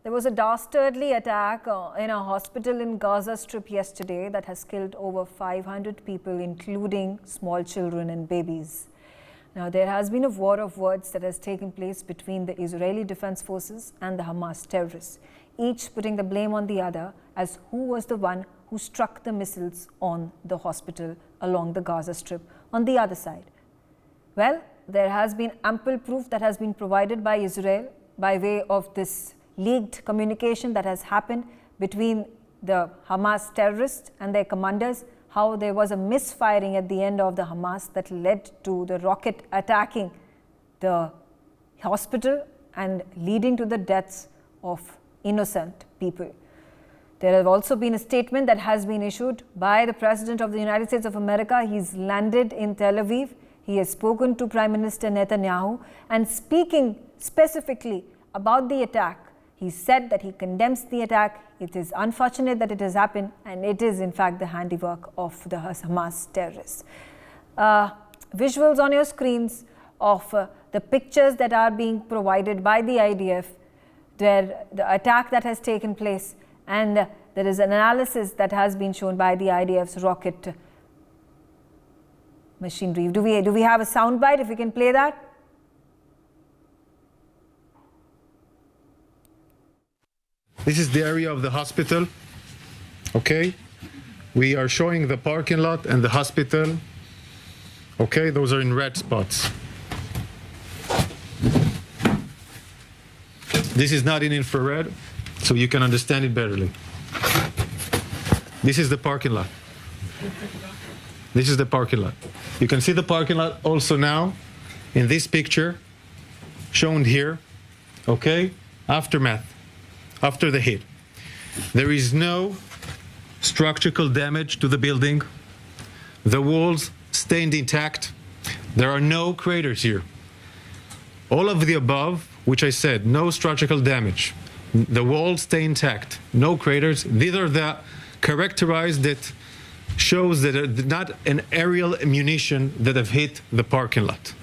There was a dastardly attack in a hospital in Gaza Strip yesterday that has killed over 500 people, including small children and babies. Now, there has been a war of words that has taken place between the Israeli Defense Forces and the Hamas terrorists, each putting the blame on the other as who was the one who struck the missiles on the hospital along the Gaza Strip on the other side. Well, there has been ample proof that has been provided by Israel by way of this leaked communication that has happened between the Hamas terrorists and their commanders, how there was a misfiring at the end of the Hamas that led to the rocket attacking the hospital and leading to the deaths of innocent people. There has also been a statement that has been issued by the President of the United States of America. He's landed in Tel Aviv. He has spoken to Prime Minister Netanyahu, and speaking specifically about the attack, he said that he condemns the attack. It is unfortunate that it has happened, and it is in fact the handiwork of the Hamas terrorists. Visuals on your screens of the pictures that are being provided by the IDF, where the attack that has taken place, and there is an analysis that has been shown by the IDF's rocket machinery. Do we have a soundbite? If we can play that. This is the area of the hospital. Okay, we are showing the parking lot and the hospital. Okay, those are in red spots. This is not in infrared, so you can understand it betterly. This is the parking lot. This is the parking lot. You can see the parking lot also now in this picture shown here. Okay, aftermath. After the hit. There is no structural damage to the building. The walls stayed intact. There are no craters here. All of the above, which I said, no structural damage. The walls stay intact, no craters. These are the characterized that shows that are not an aerial ammunition that have hit the parking lot.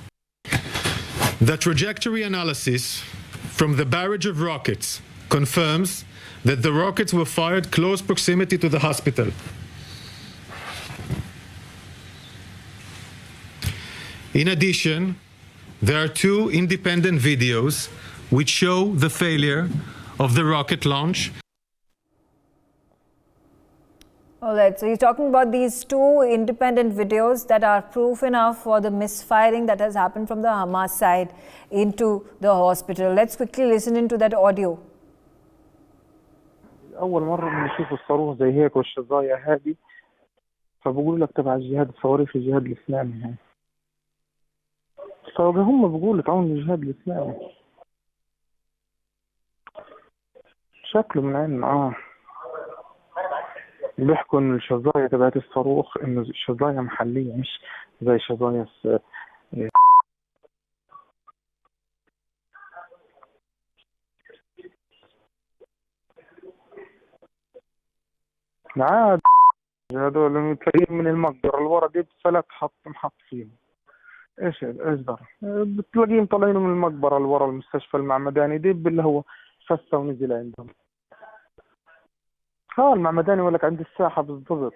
The trajectory analysis from the barrage of rockets confirms that the rockets were fired close proximity to the hospital. In addition, there are two independent videos which show the failure of the rocket launch. All right, so you're talking about these two independent videos that are proof enough for the misfiring that has happened from the Hamas side into the hospital. Let's quickly listen into that audio. أول مرة بنشوف الصاروخ زي هيك والشظايا هذه، فبقول لك تبع الجهاد الصواريخ الجهاد الإسلامي هاي. فهم بقول لك عون الجهاد الإسلامي. شكله من عين بيحكوا إن الشظايا تبعت الصاروخ إنه الشظايا محلية مش زي شظايا عاد هذول تلاقيهم من المقبرة الورا دي بفلك محط فيهم. ايش دار بتلاقيهم طالعين من المقبرة الورا المستشفى المعمداني دي اللي هو فسه ونزل عندهم. المعمداني ولك عند الساحة بالضبط.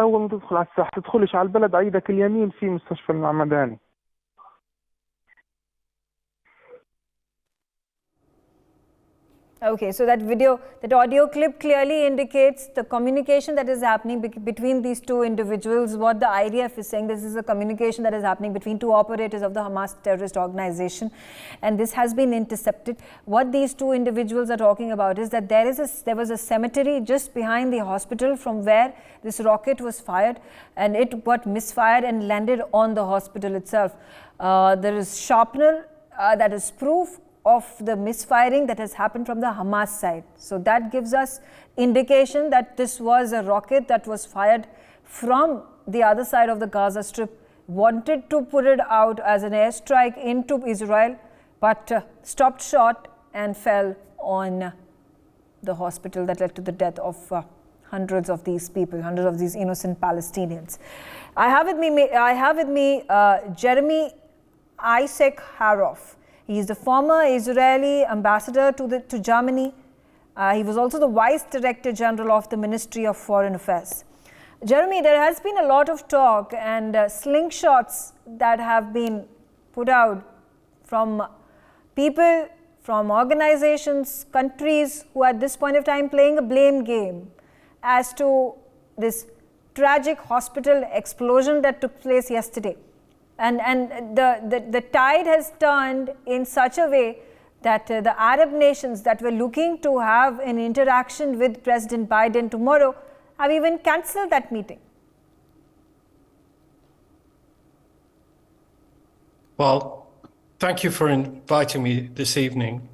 أول ما تدخل على الساحة تدخلش على البلد عيدك اليمين في مستشفى المعمداني. Okay, so that audio clip clearly indicates the communication that is happening between these two individuals. What the IDF is saying, this is a communication that is happening between two operators of the Hamas terrorist organization, and this has been intercepted. What these two individuals are talking about is that there was a cemetery just behind the hospital from where this rocket was fired, and it got misfired and landed on the hospital itself. There is sharpener that is proof of the misfiring that has happened from the Hamas side. So that gives us indication that this was a rocket that was fired from the other side of the Gaza Strip, wanted to put it out as an airstrike into Israel, but stopped short and fell on the hospital that led to the death of hundreds of these people, hundreds of these innocent Palestinians. I have with me Jeremy Isaac Haroff. He is the former Israeli ambassador to Germany. He was also the Vice Director General of the Ministry of Foreign Affairs. Jeremy, there has been a lot of talk and slingshots that have been put out from people, from organizations, countries who at this point of time playing a blame game as to this tragic hospital explosion that took place yesterday. And the tide has turned in such a way that the Arab nations that were looking to have an interaction with President Biden tomorrow have even cancelled that meeting. Well, thank you for inviting me this evening.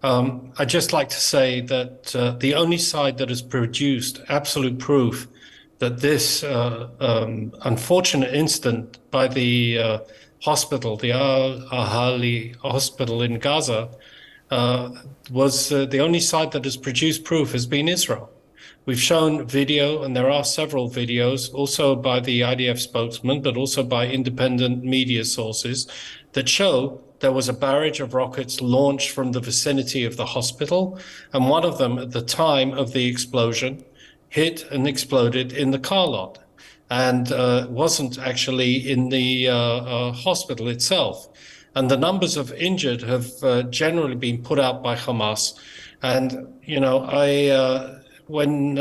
I'd just like to say that the only side that has produced absolute proof that this unfortunate incident by the hospital, the Al-Ahli hospital in Gaza, was the only side that has produced proof has been Israel. We've shown video, and there are several videos, also by the IDF spokesman, but also by independent media sources, that show there was a barrage of rockets launched from the vicinity of the hospital, and one of them at the time of the explosion hit and exploded in the car lot, and wasn't actually in the hospital itself. And the numbers of injured have generally been put out by Hamas. And, you know, one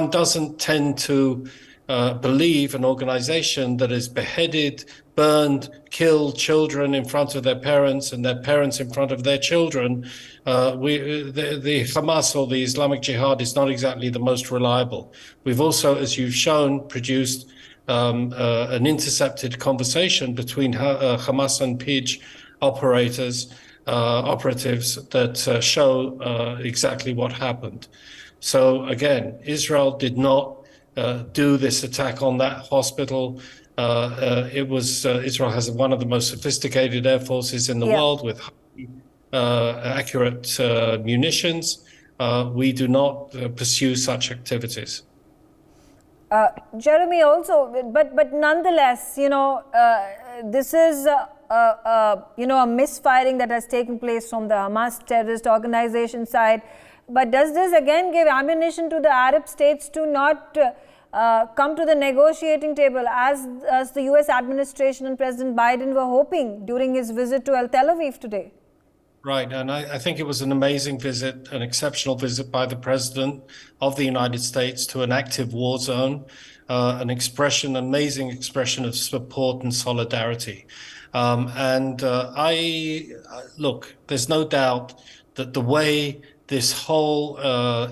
doesn't tend to believe an organization that has beheaded, burned, killed children in front of their parents and their parents in front of their children. The Hamas or the Islamic Jihad is not exactly the most reliable. We've also, as you've shown, produced an intercepted conversation between Hamas and PIJ operatives that show exactly what happened. So again, Israel did not do this attack on that hospital. Israel has one of the most sophisticated air forces in the world with accurate munitions. We do not pursue such activities. Jeremy, also, but nonetheless, you know, this is a misfiring that has taken place from the Hamas terrorist organization side. But does this again give ammunition to the Arab states to not come to the negotiating table as the US administration and President Biden were hoping during his visit to Tel Aviv today? Right, and I think it was an amazing visit, an exceptional visit by the President of the United States to an active war zone, amazing expression of support and solidarity. Look, there's no doubt that the way this whole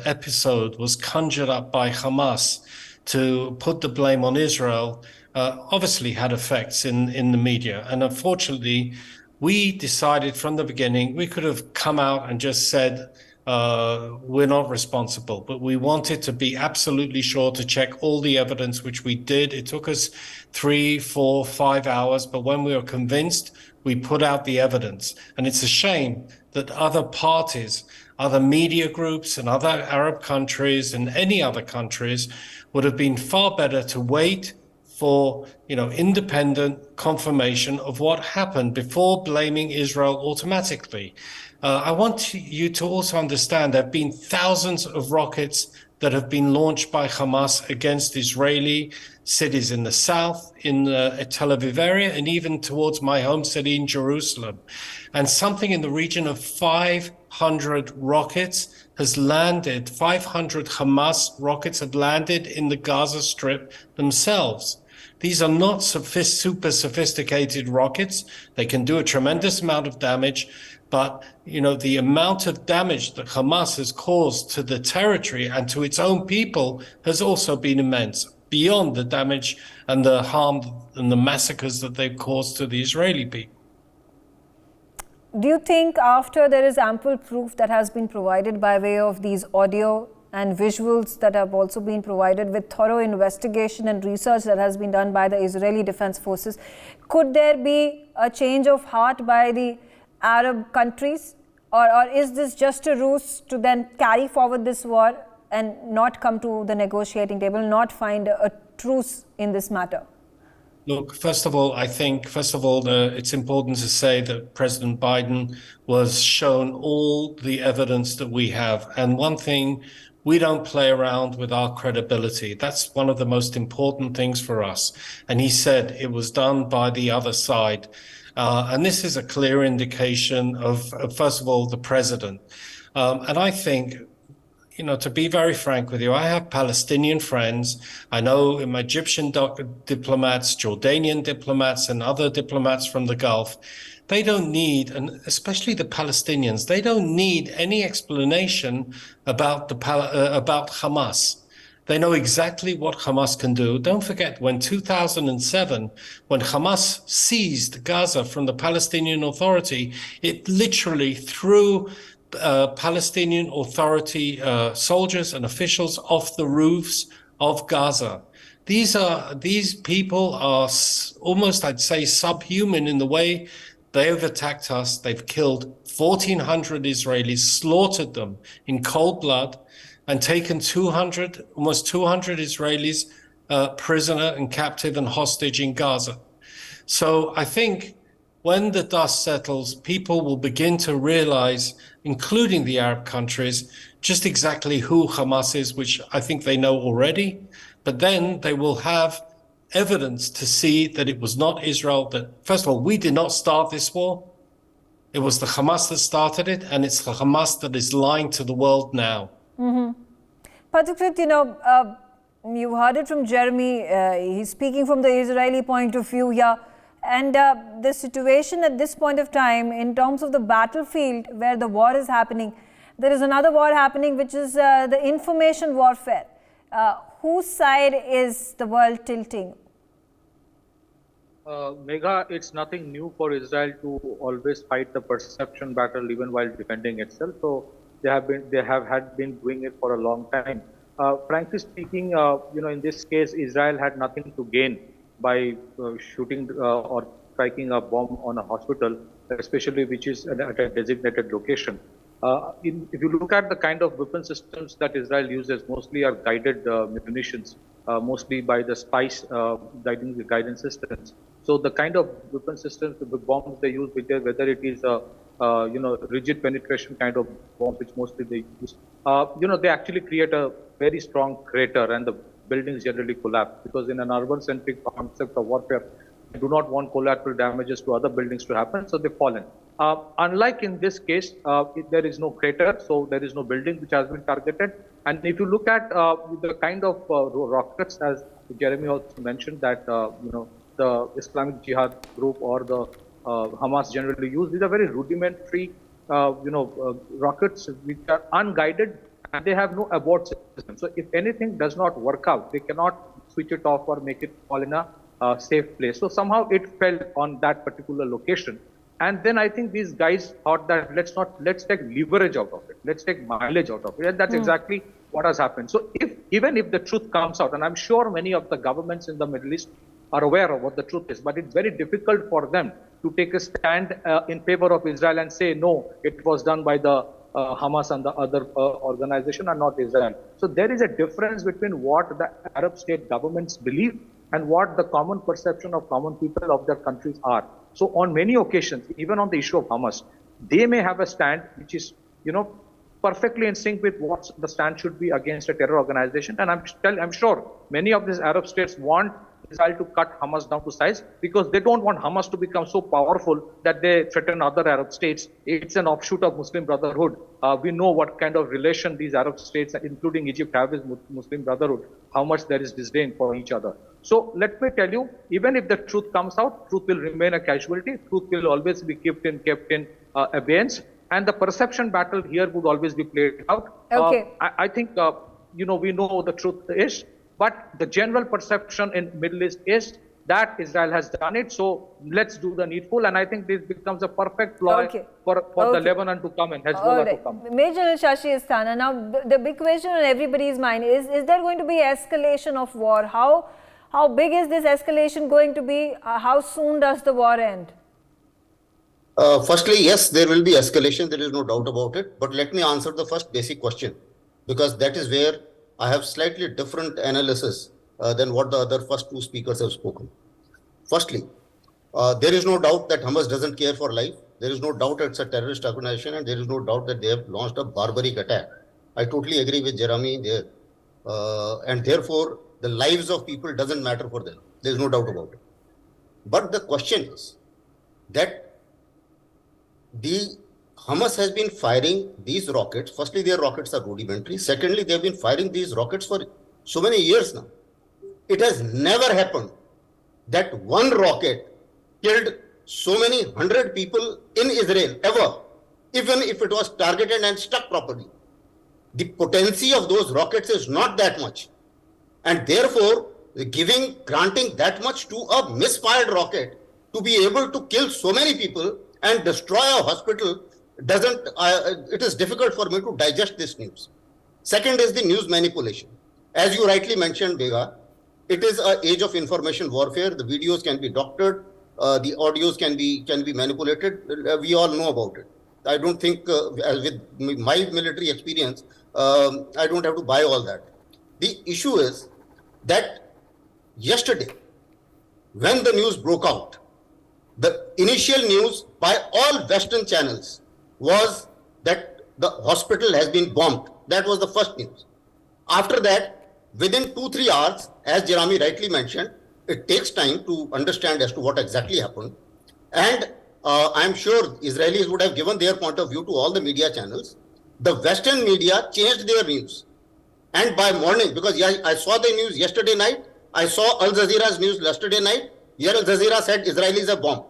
episode was conjured up by Hamas to put the blame on Israel obviously had effects in the media. And unfortunately, we decided from the beginning, we could have come out and just said, we're not responsible, but we wanted to be absolutely sure to check all the evidence, which we did. It took us 3, 4, 5 hours, but when we were convinced, we put out the evidence. And it's a shame that other parties, other media groups and other Arab countries and any other countries would have been far better to wait for, independent confirmation of what happened before blaming Israel automatically. I want you to also understand there have been thousands of rockets that have been launched by Hamas against Israeli cities in the south, in the Tel Aviv area, and even towards my home city in Jerusalem. And something in the region of 500 rockets has landed, 500 Hamas rockets have landed in the Gaza Strip themselves. These are not super sophisticated rockets. They can do a tremendous amount of damage, but the amount of damage that Hamas has caused to the territory and to its own people has also been immense, beyond the damage and the harm and the massacres that they've caused to the Israeli people. Do you think after there is ample proof that has been provided by way of these audio and visuals that have also been provided with thorough investigation and research that has been done by the Israeli Defense Forces, could there be a change of heart by the Arab countries? Or is this just a ruse to then carry forward this war and not come to the negotiating table, not find a truce in this matter? Look, first of all, it's important to say that President Biden was shown all the evidence that we have. And one thing, we don't play around with our credibility. That's one of the most important things for us. And he said it was done by the other side. And this is a clear indication of, first of all, the president. And I think, to be very frank with you, I have Palestinian friends. I know Egyptian diplomats, Jordanian diplomats, and other diplomats from the Gulf. They don't need, and especially the Palestinians, they don't need any explanation about about Hamas. They know exactly what Hamas can do. Don't forget, when 2007, when Hamas seized Gaza from the Palestinian Authority, it literally threw Palestinian Authority soldiers and officials off the roofs of Gaza. These people are almost, I'd say, subhuman in the way they have attacked us. They've killed 1,400 Israelis, slaughtered them in cold blood, and taken almost 200 Israelis prisoner and captive and hostage in Gaza. So I think when the dust settles, people will begin to realize, including the Arab countries, just exactly who Hamas is, which I think they know already. But then they will have evidence to see that it was not Israel that, first of all, we did not start this war. It was the Hamas that started it, and it's the Hamas that is lying to the world now. Particularly, you heard it from Jeremy. He's speaking from the Israeli point of view here. And the situation at this point of time, in terms of the battlefield where the war is happening, there is another war happening, which is the information warfare. Whose side is the world tilting? Megha, it's nothing new for Israel to always fight the perception battle even while defending itself. So they have been doing it for a long time. Frankly speaking, in this case, Israel had nothing to gain by shooting or striking a bomb on a hospital, especially which is at a designated location. If you look at the kind of weapon systems that Israel uses, mostly are guided munitions, mostly by the spies guiding the guidance systems. So the kind of weapon systems, the bombs they use, whether it is a rigid penetration kind of bomb, which mostly they use, they actually create a very strong crater, and the buildings generally collapse, because in an urban-centric concept of warfare, they do not want collateral damages to other buildings to happen, so they fall in. Unlike in this case, there is no crater, so there is no building which has been targeted. And if you look at the kind of rockets, as Jeremy also mentioned, that the Islamic Jihad group or the Hamas generally use, these are very rudimentary, rockets which are unguided, and they have no abort system. So if anything does not work out, they cannot switch it off or make it fall in a safe place. So somehow it fell on that particular location. And then I think these guys thought that let's take leverage out of it. Let's take mileage out of it. And that's exactly what has happened. So even if the truth comes out, and I'm sure many of the governments in the Middle East are aware of what the truth is, but it's very difficult for them to take a stand in favor of Israel and say, no, it was done by the Hamas and the other organization and not Israel. So there is a difference between what the Arab state governments believe and what the common perception of common people of their countries are. So on many occasions, even on the issue of Hamas, they may have a stand which is, perfectly in sync with what the stand should be against a terror organization. And I'm sure many of these Arab states want Israel to cut Hamas down to size, because they don't want Hamas to become so powerful that they threaten other Arab states. It's an offshoot of Muslim Brotherhood. We know what kind of relation these Arab states, including Egypt, have with Muslim Brotherhood, how much there is disdain for each other. So let me tell you, even if the truth comes out, truth will remain a casualty. Truth will always be kept in abeyance. And the perception battle here would always be played out. Okay. I think, we know the truth is, but the general perception in Middle East is that Israel has done it. So let's do the needful. And I think this becomes a perfect ploy for the Lebanon to come and Hezbollah to come. Major Shashi Asthana, now the big question on everybody's mind is there going to be escalation of war? How big is this escalation going to be? How soon does the war end? Firstly, yes, there will be escalation. There is no doubt about it. But let me answer the first basic question, because that is where I have slightly different analysis than what the other first two speakers have spoken. Firstly, there is no doubt that Hamas doesn't care for life. There is no doubt it's a terrorist organization, and there is no doubt that they have launched a barbaric attack. I totally agree with Jeremy there. And therefore, the lives of people doesn't matter for them. There's no doubt about it. But the question is that the Hamas has been firing these rockets. Firstly, their rockets are rudimentary. Secondly, they've been firing these rockets for so many years now. It has never happened that one rocket killed so many 100 people in Israel ever, even if it was targeted and struck properly. The potency of those rockets is not that much. And therefore, granting that much to a misfired rocket to be able to kill so many people and destroy a hospital it is difficult for me to digest this news. Second is the news manipulation. As you rightly mentioned, Bega, it is an age of information warfare. The videos can be doctored, the audios can be manipulated. We all know about it. I don't think, with my military experience, I don't have to buy all that. The issue is that yesterday, when the news broke out, the initial news by all Western channels was that the hospital has been bombed. That was the first news. After that, within 2-3 hours, as Jeremy rightly mentioned, it takes time to understand as to what exactly happened. And I'm sure Israelis would have given their point of view to all the media channels. The Western media changed their news. And by morning, because I saw the news yesterday night, I saw Al Jazeera's news yesterday night. Here Al Jazeera said Israelis have bombed.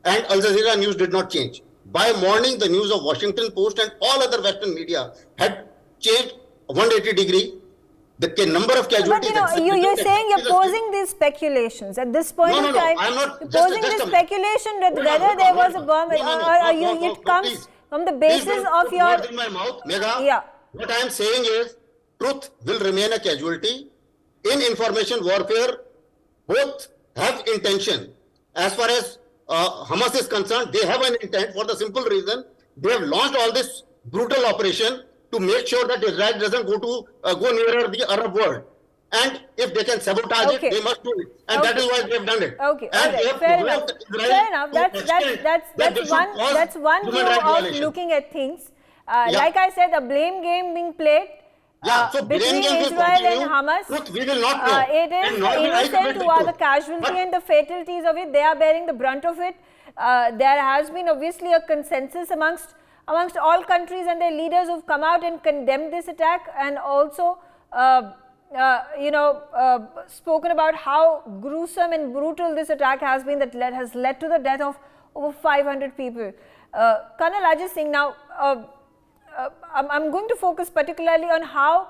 And Al Jazeera news did not change. By morning, the news of Washington Post and all other Western media had changed 180 degree. The number of casualties. But you're saying you're posing these speculations at this point in time. I'm not. You're posing this speculation that whether there was a bomb or it comes from the basis of your. Words in my mouth, Megha. Yeah. What I am saying is, truth will remain a casualty. In information warfare, both have intention. As far as Hamas is concerned, they have an intent for the simple reason they have launched all this brutal operation to make sure that Israel doesn't go nearer the Arab world. And if they can sabotage it, they must do it. And that is why they have done it. Okay, and right. Fair enough. Fair enough. That's one view of looking at things. Like I said, a blame game being played between Israel and Hamas. We will not know. It is the innocent who are the casualty and the fatalities of it. They are bearing the brunt of it. There has been obviously a consensus amongst all countries and their leaders who've come out and condemned this attack, and also spoken about how gruesome and brutal this attack has been that has led to the death of over 500 people. Colonel Ajit Singh, now I'm going to focus particularly on how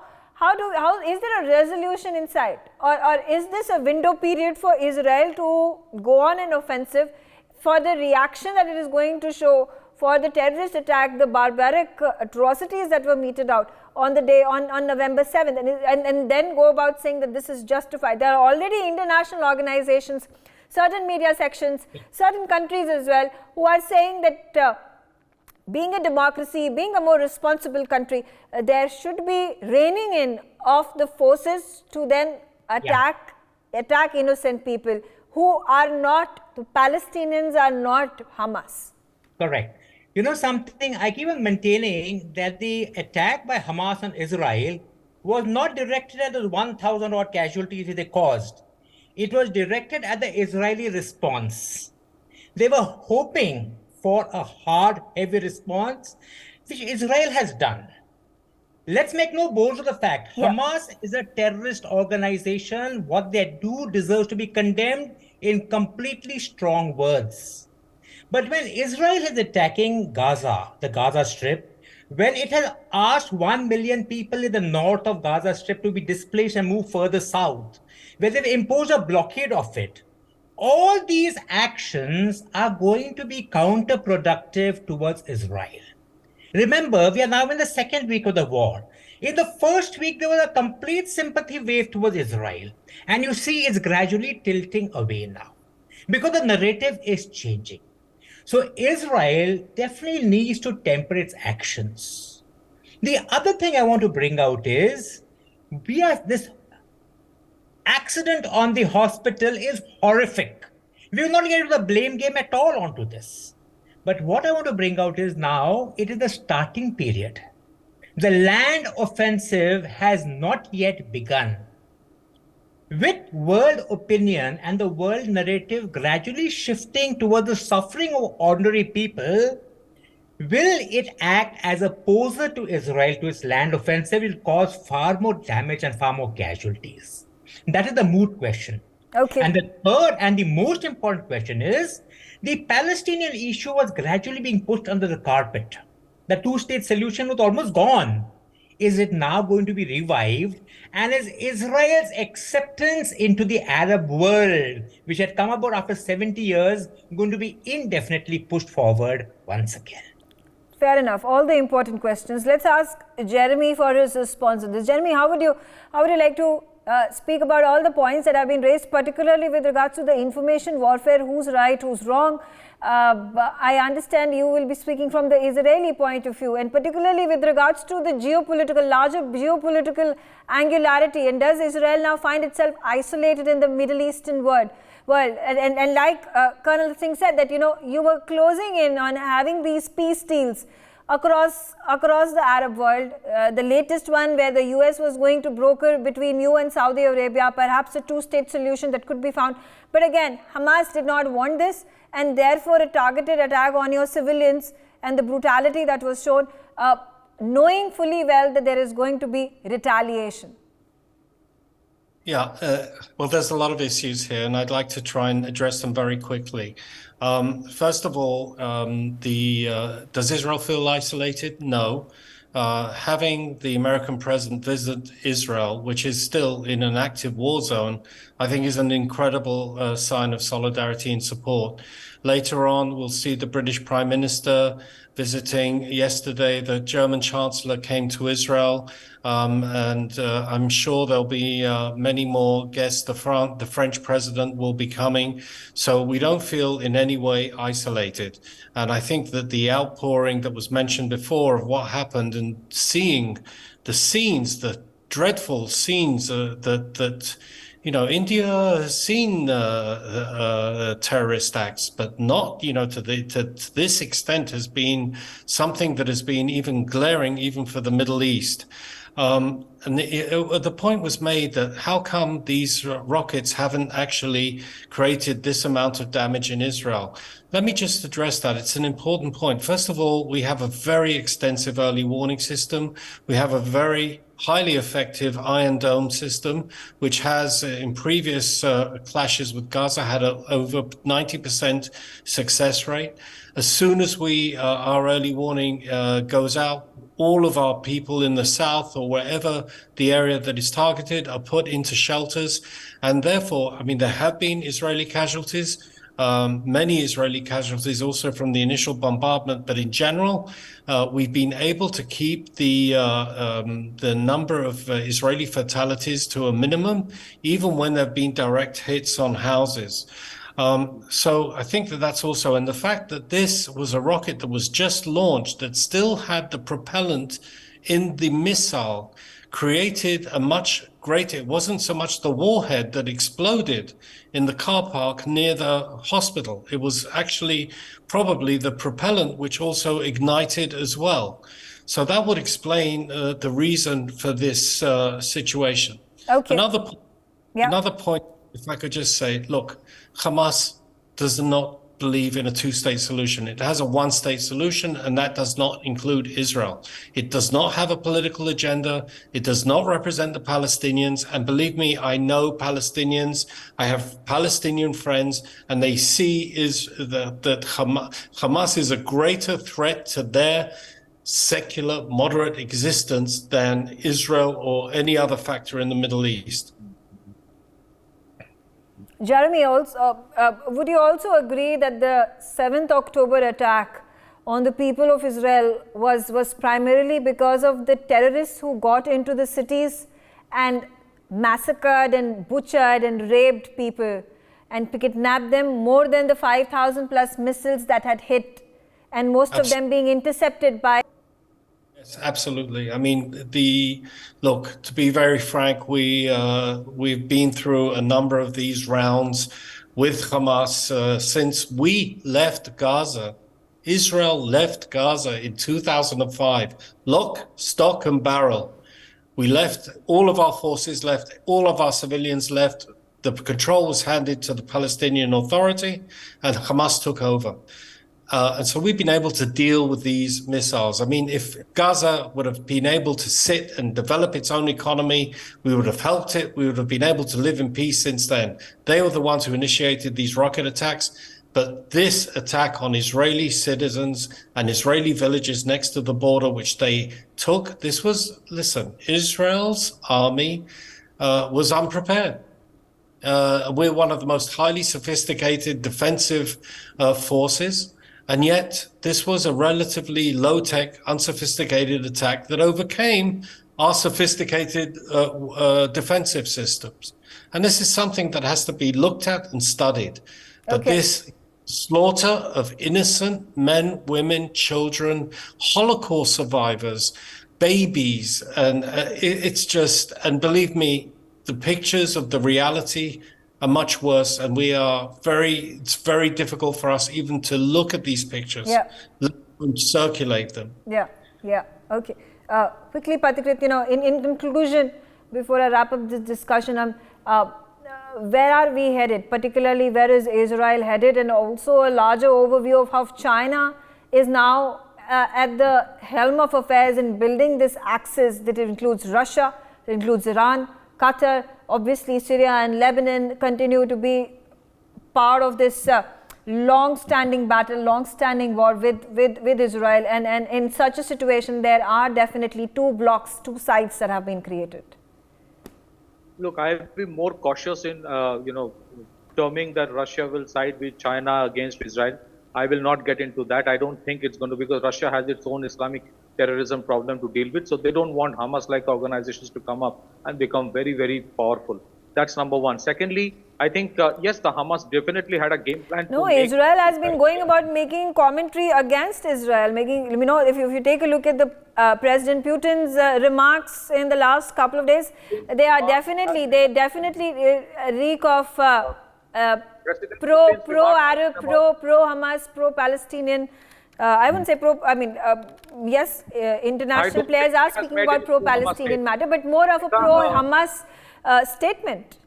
is there a resolution in sight, or is this a window period for Israel to go on an offensive for the reaction that it is going to show for the terrorist attack, the barbaric atrocities that were meted out on the day on November 7th, and then go about saying that this is justified. There are already international organizations, certain media sections, certain countries as well, who are saying that being a democracy, being a more responsible country, there should be reining in of the forces to then attack innocent people who are not, the Palestinians are not Hamas. Correct. You know something, I keep on maintaining that the attack by Hamas on Israel was not directed at the 1,000 odd casualties they caused. It was directed at the Israeli response. They were hoping for a hard, heavy response, which Israel has done. Let's make no bones of the fact, Hamas is a terrorist organization. What they do deserves to be condemned in completely strong words. But when Israel is attacking Gaza, the Gaza Strip, when it has asked 1 million people in the north of Gaza Strip to be displaced and move further south, where they've imposed a blockade of it, all these actions are going to be counterproductive towards Israel. Remember, we are now in the second week of the war. In the first week, there was a complete sympathy wave towards Israel. And you see it's gradually tilting away now because the narrative is changing. So Israel definitely needs to temper its actions. The other thing I want to bring out is this accident on the hospital is horrific. We will not get into the blame game at all onto this. But what I want to bring out is now it is the starting period. The land offensive has not yet begun. With world opinion and the world narrative gradually shifting towards the suffering of ordinary people, will it act as a poser to Israel to its land offensive? Will cause far more damage and far more casualties. That is the moot question. Okay. And the third and the most important question is the Palestinian issue was gradually being pushed under the carpet. The two-state solution was almost gone. Is it now going to be revived? And is Israel's acceptance into the Arab world, which had come about after 70 years, going to be indefinitely pushed forward once again? Fair enough. All the important questions. Let's ask Jeremy for his response on this. Jeremy, how would you like to speak about all the points that have been raised, particularly with regards to the information warfare, who's right, who's wrong? I understand you will be speaking from the Israeli point of view, and particularly with regards to the larger geopolitical angularity, and does Israel now find itself isolated in the Middle Eastern world? And like Colonel Singh said, that you were closing in on having these peace deals across the Arab world. The latest one where the US was going to broker between you and Saudi Arabia, perhaps a two-state solution that could be found. But again, Hamas did not want this, and therefore a targeted attack on your civilians and the brutality that was shown, knowing fully well that there is going to be retaliation. Yeah, well, there's a lot of issues here, and I'd like to try and address them very quickly. First of all, does Israel feel isolated? No. Having the American president visit Israel, which is still in an active war zone, I think is an incredible sign of solidarity and support. Later on, we'll see the British Prime Minister visiting. Yesterday, the German Chancellor came to Israel, and I'm sure there'll be many more guests. The French president will be coming. So we don't feel in any way isolated. And I think that the outpouring that was mentioned before of what happened and seeing the scenes, the dreadful scenes that India has seen terrorist acts, but not, to this extent has been something that has been even glaring, even for the Middle East. And the point was made that how come these rockets haven't actually created this amount of damage in Israel? Let me just address that. It's an important point. First of all, we have a very extensive early warning system. We have a very highly effective Iron Dome system, which has, in previous clashes with Gaza, had over 90% success rate. As soon as our early warning goes out, all of our people in the south or wherever the area that is targeted are put into shelters. And therefore, there have been Israeli casualties, many Israeli casualties also from the initial bombardment. But in general, we've been able to keep the number of Israeli fatalities to a minimum, even when there have been direct hits on houses. So I think that's also, and the fact that this was a rocket that was just launched that still had the propellant in the missile created a much greater, it wasn't so much the warhead that exploded in the car park near the hospital. It was actually probably the propellant which also ignited as well. So that would explain the reason for this situation. Okay. Another point, if I could just say, look, Hamas does not believe in a two-state solution. It has a one-state solution, and that does not include Israel. It does not have a political agenda. It does not represent the Palestinians. And believe me, I know Palestinians. I have Palestinian friends, and they see that Hamas is a greater threat to their secular, moderate existence than Israel or any other factor in the Middle East. Jeremy, also, would you also agree that the 7th October attack on the people of Israel was primarily because of the terrorists who got into the cities and massacred and butchered and raped people and kidnapped them, more than the 5,000 plus missiles that had hit, and most of them being intercepted by... Yes, absolutely. Look, to be very frank, we've been through a number of these rounds. with Hamas since we left Gaza. Israel left Gaza in 2005, lock, stock, and barrel. We left, all of our forces left, all of our civilians left. The control was handed to the Palestinian Authority, and Hamas took over. And so we've been able to deal with these missiles. I mean, if Gaza would have been able to sit and develop its own economy, we would have helped it. We would have been able to live in peace since then. They were the ones who initiated these rocket attacks. But this attack on Israeli citizens and Israeli villages next to the border, which they took, this was, listen, Israel's army was unprepared. We're one of the most highly sophisticated defensive forces. And yet, this was a relatively low-tech, unsophisticated attack that overcame our sophisticated defensive systems. And this is something that has to be looked at and studied. That this slaughter of innocent men, women, children, Holocaust survivors, babies, and it's just, and believe me, the pictures of the reality are much worse, and it's very difficult for us even to look at these pictures, and circulate them. Okay. Quickly, Pathikrit, in conclusion, before I wrap up this discussion, where are we headed? Particularly, where is Israel headed? And also a larger overview of how China is now at the helm of affairs in building this axis that includes Russia, that includes Iran, Qatar, obviously Syria and Lebanon continue to be part of this long-standing battle, long-standing war with Israel. And in such a situation, there are definitely two blocks, two sides that have been created. Look, I'll be more cautious in, terming that Russia will side with China against Israel. I will not get into that. I don't think it's going to, because Russia has its own Islamic terrorism problem to deal with. So they don't want Hamas-like organizations to come up and become very, very powerful. That's number one. Secondly, I think, yes, the Hamas definitely had a game plan. No, Israel has been going about making commentary against Israel. If you take a look at the President Putin's remarks in the last couple of days, they definitely reek of pro-Arab, pro-Hamas, pro-Palestinian. I wouldn't say yes, international players are speaking about pro-Palestinian matter, but more of a pro-Hamas statement.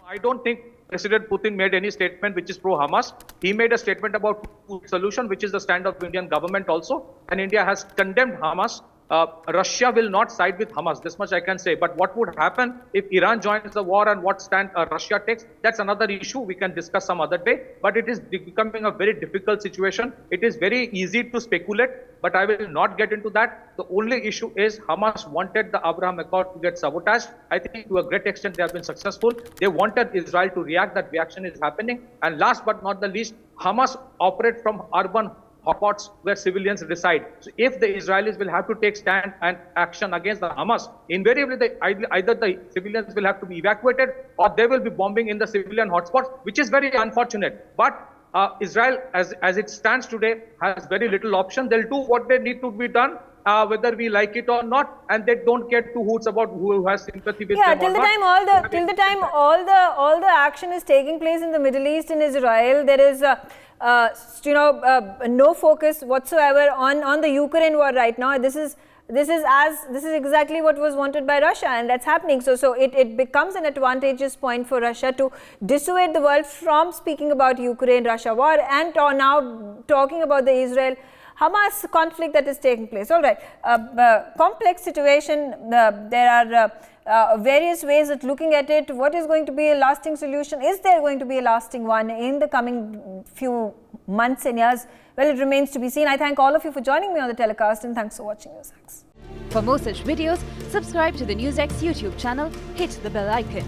I don't think President Putin made any statement which is pro-Hamas. He made a statement about solution, which is the stand of Indian government also. And India has condemned Hamas. Russia will not side with Hamas, this much I can say. But what would happen if Iran joins the war and what stand Russia takes, that's another issue we can discuss some other day. But it is becoming a very difficult situation. It is very easy to speculate, but I will not get into that. The only issue is Hamas wanted the Abraham Accord to get sabotaged. I think to a great extent they have been successful. They wanted Israel to react. That reaction is happening. And last but not the least, Hamas operate from urban hotspots where civilians reside. So if the Israelis will have to take stand and action against the Hamas, invariably either the civilians will have to be evacuated or they will be bombing in the civilian hotspots, which is very unfortunate. But Israel, as it stands today, has very little option. They'll do what they need to be done, whether we like it or not, and they don't care two hoots about who has sympathy with them. Till the time all the action is taking place in the Middle East, in Israel, there is no focus whatsoever on the Ukraine war right now. This is exactly what was wanted by Russia, and that's happening. So it becomes an advantageous point for Russia to dissuade the world from speaking about Ukraine-Russia war and now talking about the Israel-Hamas conflict that is taking place. All right, complex situation. There are various ways of looking at it. What is going to be a lasting solution? Is there going to be a lasting one in the coming few months and years? Well, it remains to be seen. I thank all of you for joining me on the telecast, and thanks for watching NewsX. For more such videos, subscribe to the NewsX YouTube channel, hit the bell icon.